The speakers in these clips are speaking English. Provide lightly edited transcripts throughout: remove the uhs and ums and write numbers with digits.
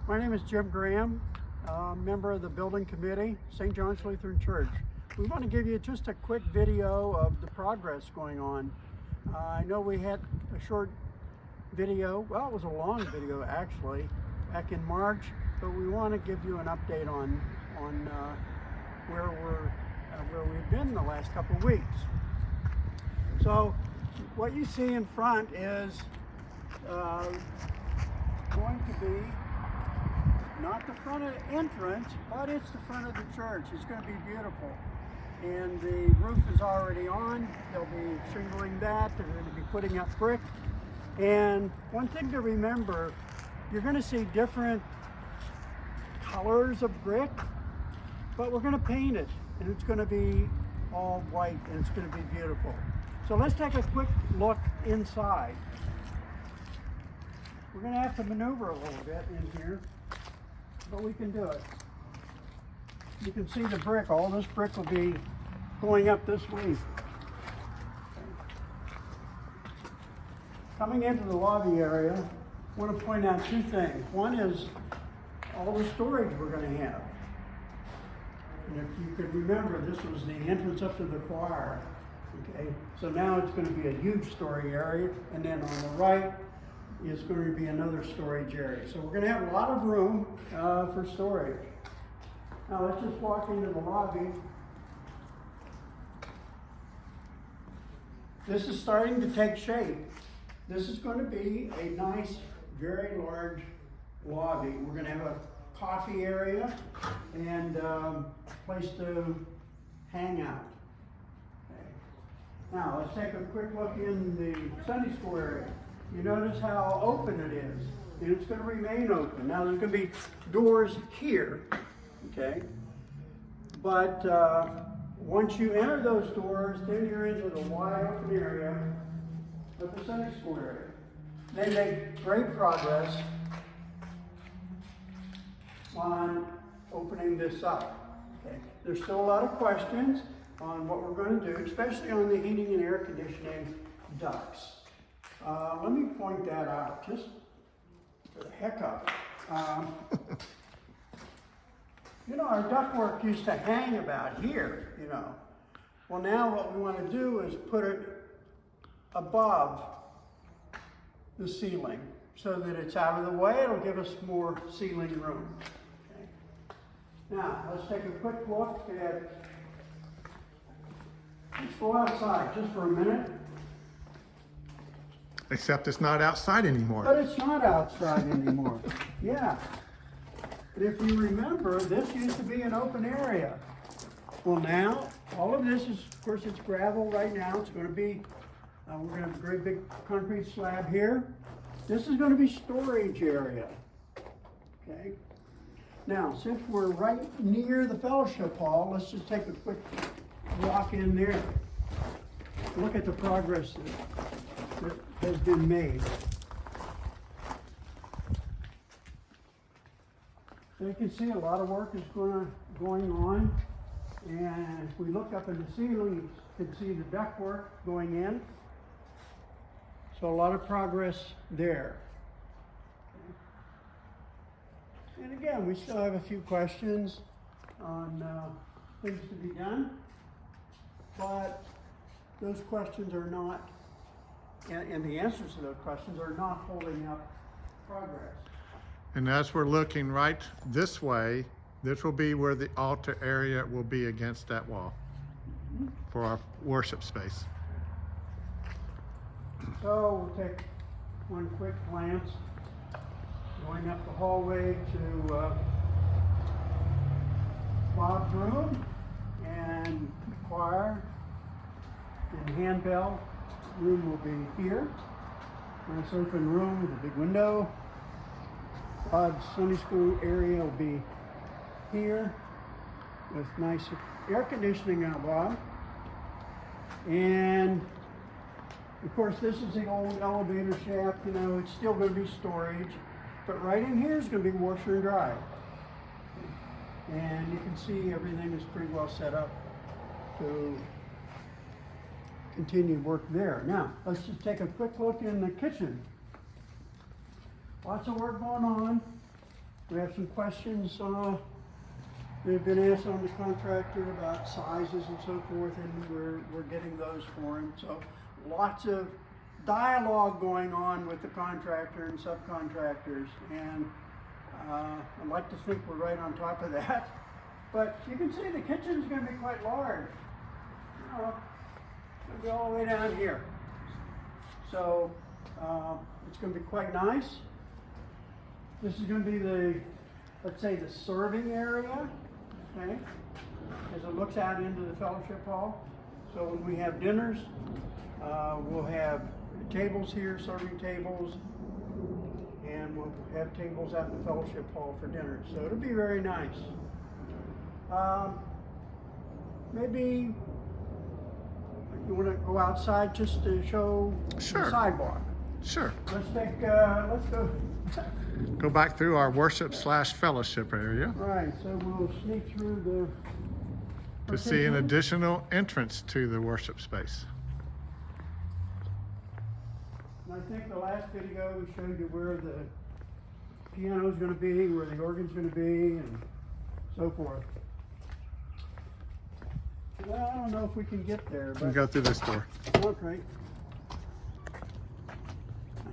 My name is Jim Graham, member of the building committee, St. John's Lutheran Church. We want to give you just a quick video of the progress going on. I know we had a short video, well, it was a long video actually, back in March, but we want to give you an update on where we've been the last couple of weeks. So what you see in front is going to be not the front of the entrance, but it's the front of the church. It's going to be beautiful. And the roof is already on. They'll be shingling that. They're going to be putting up brick. And one thing to remember, you're going to see different colors of brick, but we're going to paint it. And it's going to be all white, and it's going to be beautiful. So let's take a quick look inside. We're going to have to maneuver a little bit in here, but we can do it. You can see the brick. All this brick will be going up this way. Coming into the lobby area, I want to point out two things. One is all the storage we're going to have. And if you could remember, this was the entrance up to the choir. Okay, so now it's going to be a huge storage area, and then on the right is going to be another storage area. So we're going to have a lot of room for storage. Now let's just walk into the lobby. This is starting to take shape. This is going to be a nice, very large lobby. We're going to have a coffee area and a place to hang out. Okay. Now let's take a quick look in the Sunday school area. You notice how open it is, and it's going to remain open. Now there's going to be doors here, okay? But once you enter those doors, then you're into the wide open area of the Sunday school area. They make great progress on opening this up. Okay? There's still a lot of questions on what we're going to do, especially on the heating and air conditioning ducts. Let me point that out, just for the heck of it. You know, our ductwork used to hang about here, you know. Well, now what we want to do is put it above the ceiling so that it's out of the way. It'll give us more ceiling room. Okay. Now, let's take a quick look at, let's go outside just for a minute. Except it's not outside anymore. But it's not outside anymore. Yeah. But if you remember, this used to be an open area. Well, now, all of this is, of course, it's gravel right now. It's going to be, we're going to have a great big concrete slab here. This is going to be storage area. Okay. Now, since we're right near the fellowship hall, let's just take a quick walk in there. Look at the progress that has been made. So you can see a lot of work is going on, and if we look up in the ceiling, you can see the ductwork going in. So a lot of progress there. And again, we still have a few questions on things to be done, but those questions are not, and the answers to those questions are not holding up progress. And as we're looking right this way, this will be where the altar area will be against that wall for our worship space. So we'll take one quick glance going up the hallway to Bob's room and choir and handbell room will be here. Nice open room with a big window. Bob's Sunday school area will be here with nice air conditioning out, Bob. And of course, this is the old elevator shaft. You know, it's still going to be storage, but right in here is going to be washer and dryer. And you can see everything is pretty well set up to continue work there. Now, let's just take a quick look in the kitchen. Lots of work going on. We have some questions that have been asked on the contractor about sizes and so forth, and we're getting those for him. So lots of dialogue going on with the contractor and subcontractors, and I'd like to think we're right on top of that. But you can see the kitchen is going to be quite large. It's going to be all the way down here. So it's going to be quite nice. This is going to be the, let's say, the serving area, okay, as it looks out into the fellowship hall. So when we have dinners, we'll have tables here, serving tables, and we'll have tables out in the fellowship hall for dinner. So it'll be very nice. Maybe you want to go outside just to show Sure. the sidewalk. Sure. Let's go. Go back through our worship/fellowship area All right, so we'll sneak through the to see an partition. additional entrance to the worship space. And I think the last video we showed you where the piano's going to be, where the organ's going to be, and so forth. Well, I don't know if we can get there, We can but go through this door. okay.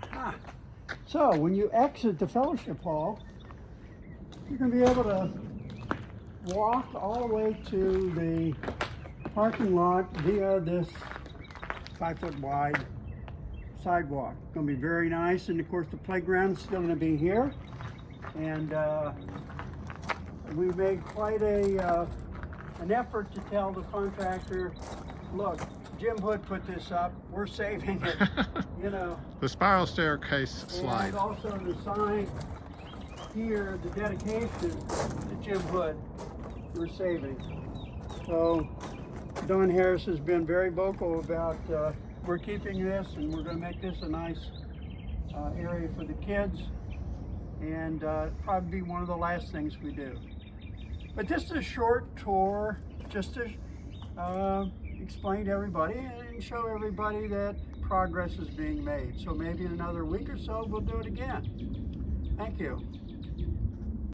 Aha. So when you exit the fellowship hall, you're going to be able to walk all the way to the parking lot via this 5-foot wide sidewalk. It's going to be very nice, and of course the playground's still going to be here. And we made quite an effort to tell the contractor, look, Jim Hood put this up, we're saving it, you know. The spiral staircase slide. And also the sign here, the dedication to Jim Hood, we're saving. So Don Harris has been very vocal about we're keeping this, and we're going to make this a nice area for the kids, and probably be one of the last things we do. But just a short tour, just to explain to everybody and show everybody that progress is being made. So maybe in another week or so we'll do it again. Thank you.